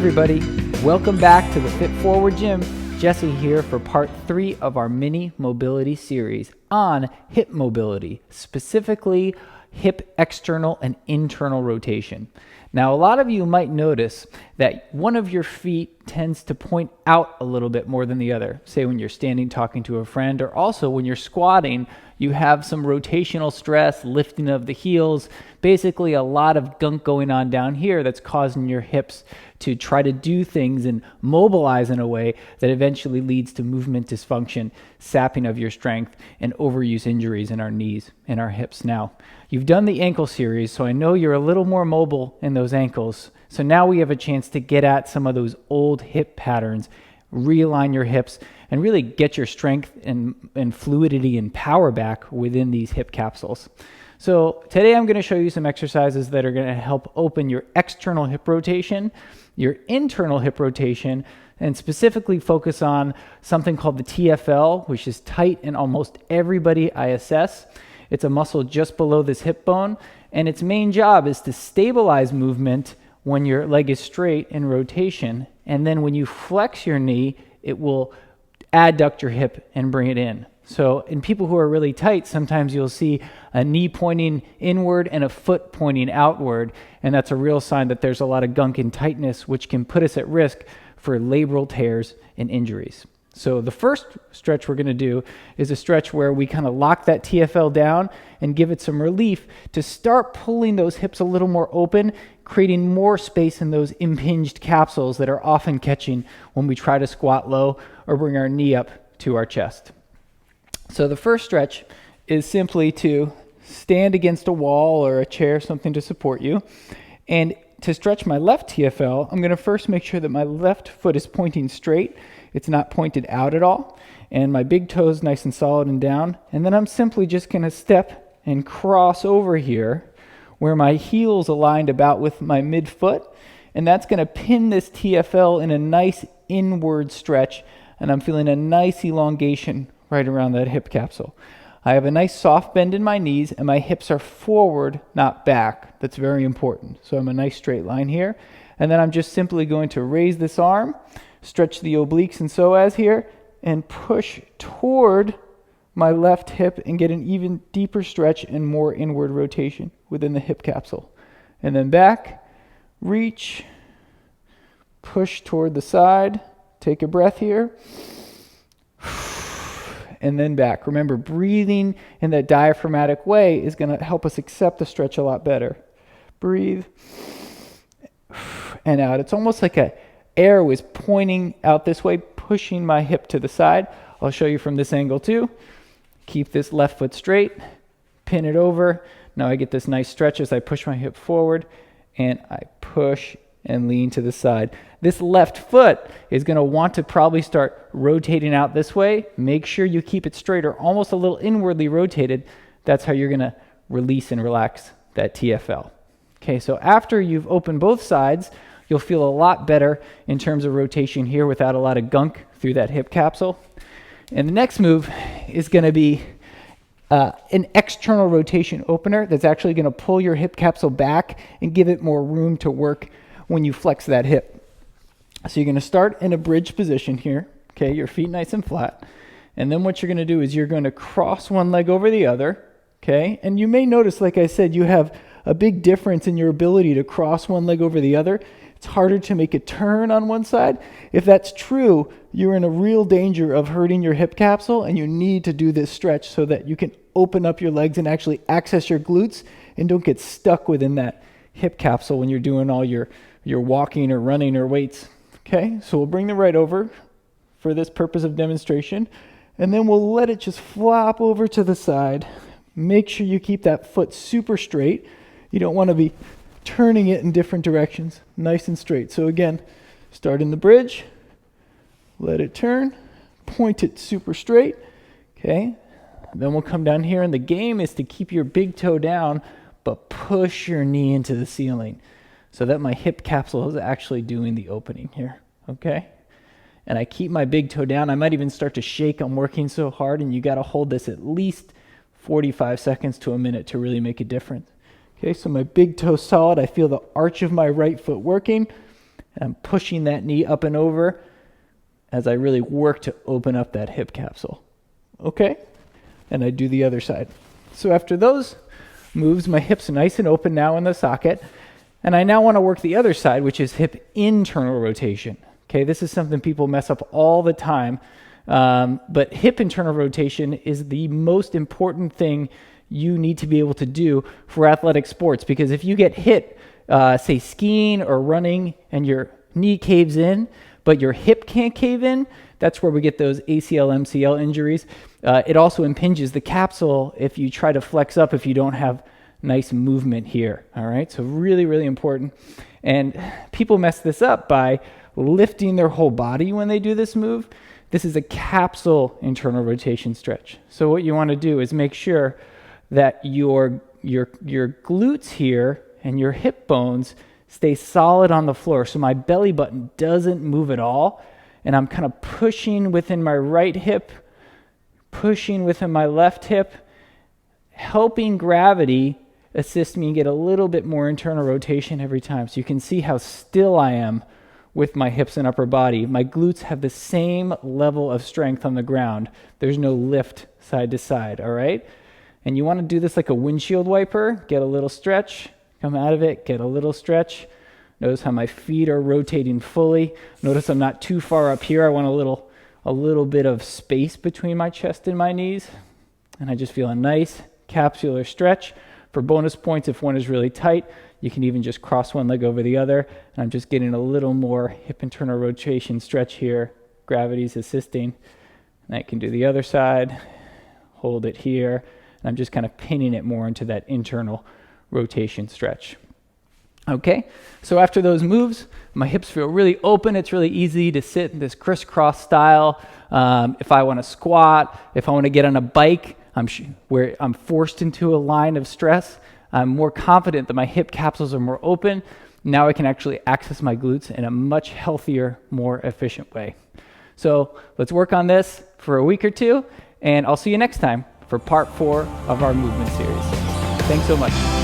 everybody, welcome back to the Fit Forward Gym. Jesse here for part 3 of our mini mobility series on hip mobility, specifically hip external and internal rotation. Now, a lot of you might notice that one of your feet tends to point out a little bit more than the other. Say when you're standing talking to a friend, or also when you're squatting, you have some rotational stress, lifting of the heels, basically a lot of gunk going on down here that's causing your hips to try to do things and mobilize in a way that eventually leads to movement dysfunction, sapping of your strength, and overuse injuries in our knees and our hips. Now, you've done the ankle series, so I know you're a little more mobile in those ankles. So now we have a chance to get at some of those old hip patterns, realign your hips, and really get your strength and fluidity and power back within these hip capsules. So today I'm going to show you some exercises that are going to help open your external hip rotation, your internal hip rotation, and specifically focus on something called the TFL, which is tight in almost everybody I assess. It's a muscle just below this hip bone, and its main job is to stabilize movement when your leg is straight in rotation, and then when you flex your knee, it will adduct your hip and bring it in. So in people who are really tight, sometimes you'll see a knee pointing inward and a foot pointing outward, and that's a real sign that there's a lot of gunk and tightness, which can put us at risk for labral tears and injuries. So the first stretch we're going to do is a stretch where we kind of lock that TFL down and give it some relief to start pulling those hips a little more open, creating more space in those impinged capsules that are often catching when we try to squat low or bring our knee up to our chest. So the first stretch is simply to stand against a wall or a chair, something to support you. And to stretch my left TFL, I'm going to first make sure that my left foot is pointing straight. It's not pointed out at all. And my big toe is nice and solid and down. And then I'm simply just going to step and cross over here where my heel's aligned about with my midfoot. And that's going to pin this TFL in a nice inward stretch. And I'm feeling a nice elongation right around that hip capsule. I have a nice soft bend in my knees, and my hips are forward, not back. That's very important. So I'm a nice straight line here. And then I'm just simply going to raise this arm, stretch the obliques and psoas here, and push toward my left hip and get an even deeper stretch and more inward rotation within the hip capsule. And then back, reach, push toward the side, take a breath here, and then back. Remember, breathing in that diaphragmatic way is going to help us accept the stretch a lot better. Breathe and out. It's almost like an arrow is pointing out this way, pushing my hip to the side. I'll show you from this angle too. Keep this left foot straight, pin it over. Now I get this nice stretch as I push my hip forward, and I push and lean to the side. This left foot is going to want to probably start rotating out this way. Make sure you keep it straight or almost a little inwardly rotated. That's how you're going to release and relax that TFL. Okay, so after you've opened both sides, you'll feel a lot better in terms of rotation here without a lot of gunk through that hip capsule. And the next move is going to be an external rotation opener that's actually going to pull your hip capsule back and give it more room to work when you flex that hip. So you're going to start in a bridge position here, okay, your feet nice and flat. And then what you're going to do is you're going to cross one leg over the other, okay? And you may notice, like I said, you have a big difference in your ability to cross one leg over the other. It's harder to make a turn on one side. If that's true, you're in a real danger of hurting your hip capsule, and you need to do this stretch so that you can open up your legs and actually access your glutes and don't get stuck within that hip capsule when you're doing all your walking or running or weights. Okay, so we'll bring the right over for this purpose of demonstration, and then we'll let it just flop over to the side. Make sure you keep that foot super straight. You don't want to be turning it in different directions. Nice and straight. So again, start in the bridge, let it turn, point it super straight. Okay, then we'll come down here, and the game is to keep your big toe down, but push your knee into the ceiling, so that my hip capsule is actually doing the opening here, okay? And I keep my big toe down. I might even start to shake. I'm working so hard, and you got to hold this at least 45 seconds to a minute to really make a difference. Okay, so my big toe solid. I feel the arch of my right foot working, And I'm pushing that knee up and over as I really work to open up that hip capsule. Okay? And I do the other side. So after those moves, my hips are nice and open now in the socket. And I now want to work the other side, which is hip internal rotation. Okay, this is something people mess up all the time. But hip internal rotation is the most important thing you need to be able to do for athletic sports, because if you get hit, say skiing or running, and your knee caves in, but your hip can't cave in, that's where we get those ACL, MCL injuries. It also impinges the capsule if you try to flex up if you don't have nice movement here. All right, so really, really important. And people mess this up by lifting their whole body when they do this move. This is a capsule internal rotation stretch. So what you want to do is make sure that your glutes here and your hip bones stay solid on the floor. So my belly button doesn't move at all. And I'm kind of pushing within my right hip, pushing within my left hip, helping gravity assist me and get a little bit more internal rotation every time. So you can see how still I am with my hips and upper body. My glutes have the same level of strength on the ground. There's no lift side to side, all right? And you want to do this like a windshield wiper. Get a little stretch, come out of it, get a little stretch. Notice how my feet are rotating fully. Notice I'm not too far up here. I want a little bit of space between my chest and my knees. And I just feel a nice capsular stretch. For bonus points, if one is really tight, you can even just cross one leg over the other. And I'm just getting a little more hip internal rotation stretch here. Gravity's assisting. And I can do the other side, hold it here. And I'm just kind of pinning it more into that internal rotation stretch. Okay, so after those moves, my hips feel really open. It's really easy to sit in this crisscross style. If I want to squat, if I want to get on a bike, where I'm forced into a line of stress, I'm more confident that my hip capsules are more open. Now I can actually access my glutes in a much healthier, more efficient way. So let's work on this for a week or two, and I'll see you next time for part 4 of our movement series. Thanks so much.